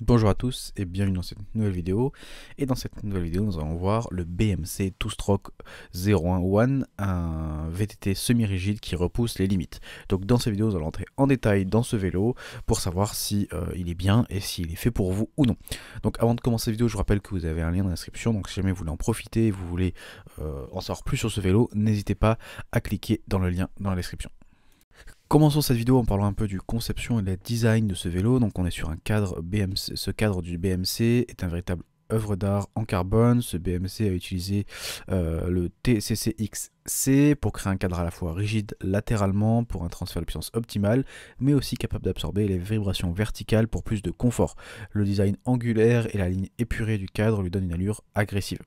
Bonjour à tous et bienvenue dans cette nouvelle vidéo. Et dans cette nouvelle vidéo, nous allons voir le BMC Two Stroke 01, un VTT semi-rigide qui repousse les limites. Donc dans cette vidéo, nous allons entrer en détail dans ce vélo pour savoir si il est bien et s'il est fait pour vous ou non. Donc avant de commencer cette vidéo, je vous rappelle que vous avez un lien dans la description. Donc si jamais vous voulez en profiter et vous voulez en savoir plus sur ce vélo, n'hésitez pas à cliquer dans le lien dans la description. Commençons cette vidéo en parlant un peu du conception et de la design de ce vélo. Donc on est sur un cadre BMC. Ce cadre du BMC est un véritable œuvre d'art en carbone. Ce BMC a utilisé le TCCXC pour créer un cadre à la fois rigide latéralement pour un transfert de puissance optimal, mais aussi capable d'absorber les vibrations verticales pour plus de confort. Le design angulaire et la ligne épurée du cadre lui donnent une allure agressive.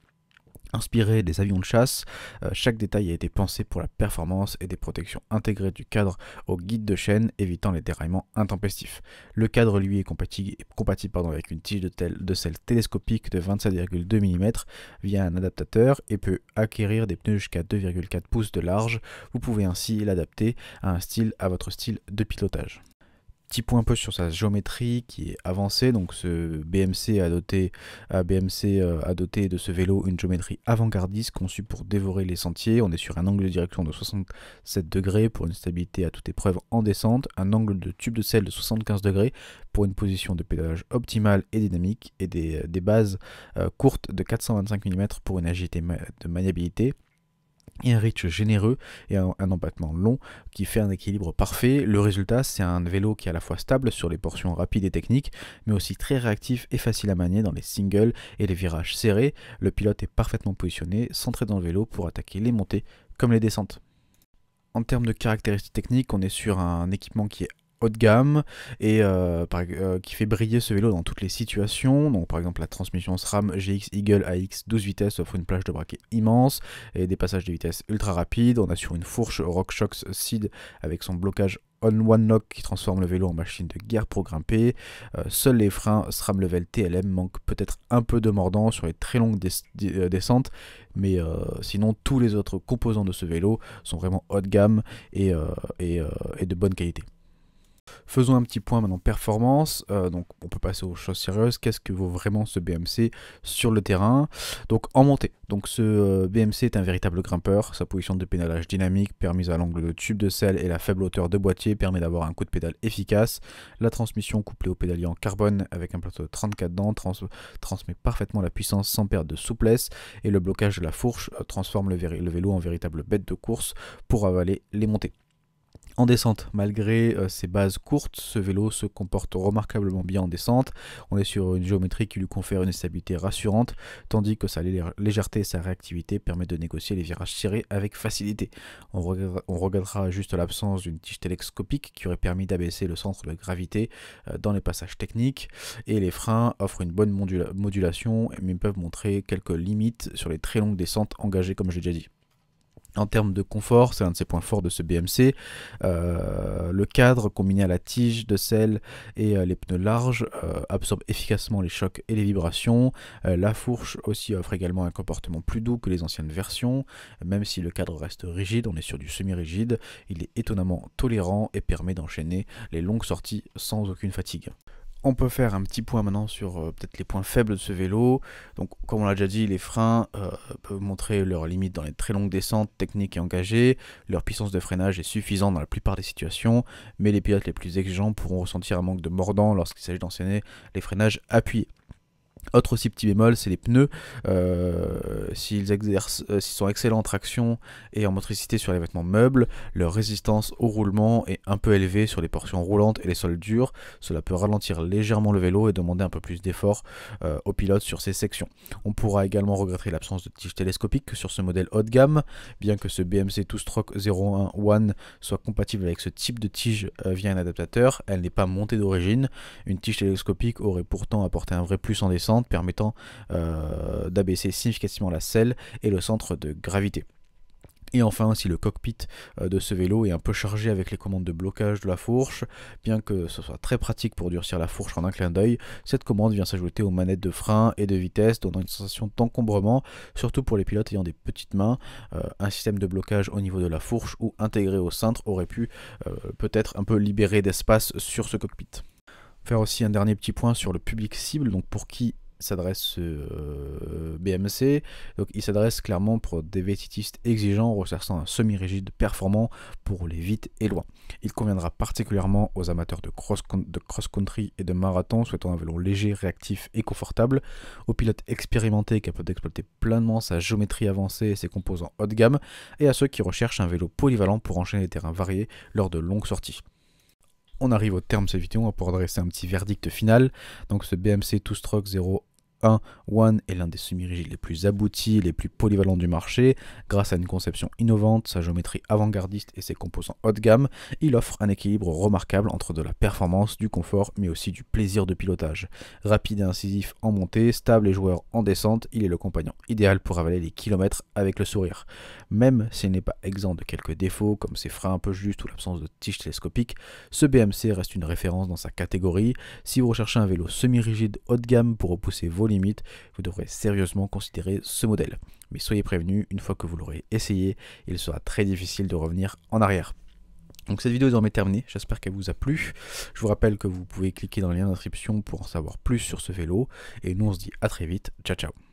Inspiré des avions de chasse, chaque détail a été pensé pour la performance et des protections intégrées du cadre au guide de chaîne, évitant les déraillements intempestifs. Le cadre, lui, est compatible avec une tige de selle télescopique de 27,2 mm via un adaptateur et peut acquérir des pneus jusqu'à 2,4 pouces de large. Vous pouvez ainsi l'adapter à votre style de pilotage. Petit point un peu sur sa géométrie qui est avancée. Donc ce BMC a doté de ce vélo une géométrie avant-gardiste conçue pour dévorer les sentiers. On est sur un angle de direction de 67 degrés pour une stabilité à toute épreuve en descente, un angle de tube de selle de 75 degrés pour une position de pédalage optimale et dynamique, et des bases courtes de 425 mm pour une agilité de maniabilité, et un reach généreux et un empattement long qui fait un équilibre parfait. Le résultat, c'est un vélo qui est à la fois stable sur les portions rapides et techniques, mais aussi très réactif et facile à manier dans les singles et les virages serrés. Le pilote est parfaitement positionné, centré dans le vélo pour attaquer les montées comme les descentes. En termes de caractéristiques techniques, on est sur un équipement qui est haut de gamme et qui fait briller ce vélo dans toutes les situations. Donc par exemple la transmission SRAM GX Eagle AX 12 vitesses offre une plage de braquet immense et des passages de vitesse ultra rapides. On a sur une fourche RockShox Seed avec son blocage on-one lock qui transforme le vélo en machine de guerre pour grimper. Seuls les freins SRAM Level TLM manquent peut-être un peu de mordant sur les très longues descentes, mais sinon tous les autres composants de ce vélo sont vraiment haut de gamme et de bonne qualité. Faisons un petit point maintenant performance, donc on peut passer aux choses sérieuses. Qu'est-ce que vaut vraiment ce BMC sur le terrain? Donc en montée, donc ce BMC est un véritable grimpeur. Sa position de pédalage dynamique permise à l'angle de tube de selle et la faible hauteur de boîtier permet d'avoir un coup de pédale efficace. La transmission couplée au pédalier en carbone avec un plateau de 34 dents transmet parfaitement la puissance sans perte de souplesse, et le blocage de la fourche transforme le vélo en véritable bête de course pour avaler les montées. En descente, malgré ses bases courtes, ce vélo se comporte remarquablement bien en descente. On est sur une géométrie qui lui confère une stabilité rassurante, tandis que sa légèreté et sa réactivité permettent de négocier les virages serrés avec facilité. On regrettera juste l'absence d'une tige télescopique qui aurait permis d'abaisser le centre de gravité dans les passages techniques, et les freins offrent une bonne modulation mais peuvent montrer quelques limites sur les très longues descentes engagées comme j'ai déjà dit. En termes de confort, c'est un de ses points forts de ce BMC. Le cadre combiné à la tige de selle et les pneus larges absorbe efficacement les chocs et les vibrations. La fourche aussi offre également un comportement plus doux que les anciennes versions. Même si le cadre reste rigide, on est sur du semi-rigide, il est étonnamment tolérant et permet d'enchaîner les longues sorties sans aucune fatigue. On peut faire un petit point maintenant sur peut-être les points faibles de ce vélo. Donc comme on l'a déjà dit, les freins peuvent montrer leurs limites dans les très longues descentes techniques et engagées. Leur puissance de freinage est suffisante dans la plupart des situations, mais les pilotes les plus exigeants pourront ressentir un manque de mordant lorsqu'il s'agit d'enchaîner les freinages appuyés. Autre aussi petit bémol, c'est les pneus. S'ils sont excellents en traction et en motricité sur les vêtements meubles, leur résistance au roulement est un peu élevée sur les portions roulantes et les sols durs. Cela peut ralentir légèrement le vélo et demander un peu plus d'effort au pilote sur ces sections. On pourra également regretter l'absence de tige télescopique sur ce modèle haut de gamme, bien que ce BMC Two Stroke 01 One soit compatible avec ce type de tige via un adaptateur. Elle n'est pas montée d'origine. Une tige télescopique aurait pourtant apporté un vrai plus en descente, permettant d'abaisser significativement la selle et le centre de gravité. Et enfin, si le cockpit de ce vélo est un peu chargé avec les commandes de blocage de la fourche, bien que ce soit très pratique pour durcir la fourche en un clin d'œil, cette commande vient s'ajouter aux manettes de frein et de vitesse, donnant une sensation d'encombrement, surtout pour les pilotes ayant des petites mains. Un système de blocage au niveau de la fourche ou intégré au cintre aurait pu peut-être un peu libérer d'espace sur ce cockpit. Faire aussi un dernier petit point sur le public cible, donc pour qui s'adresse ce BMC. Donc il s'adresse clairement pour des vététistes exigeants recherchant un semi-rigide performant pour aller vite et loin. Il conviendra particulièrement aux amateurs de cross-country et de marathon souhaitant un vélo léger, réactif et confortable, aux pilotes expérimentés capables d'exploiter pleinement sa géométrie avancée et ses composants haut de gamme, et à ceux qui recherchent un vélo polyvalent pour enchaîner des terrains variés lors de longues sorties. On arrive au terme de cette vidéo, on va pouvoir dresser un petit verdict final. Donc ce BMC Two Stroke 01 One est l'un des semi-rigides les plus aboutis, les plus polyvalents du marché. Grâce à une conception innovante, sa géométrie avant-gardiste et ses composants haut de gamme, il offre un équilibre remarquable entre de la performance, du confort, mais aussi du plaisir de pilotage. Rapide et incisif en montée, stable et joueur en descente, il est le compagnon idéal pour avaler les kilomètres avec le sourire. Même s'il n'est pas exempt de quelques défauts, comme ses freins un peu justes ou l'absence de tige télescopique, ce BMC reste une référence dans sa catégorie. Si vous recherchez un vélo semi-rigide haut de gamme pour repousser vos limites, vous devrez sérieusement considérer ce modèle. Mais soyez prévenus, une fois que vous l'aurez essayé, il sera très difficile de revenir en arrière. Donc cette vidéo est désormais terminée, j'espère qu'elle vous a plu. Je vous rappelle que vous pouvez cliquer dans le lien d'inscription pour en savoir plus sur ce vélo. Et nous on se dit à très vite, ciao ciao.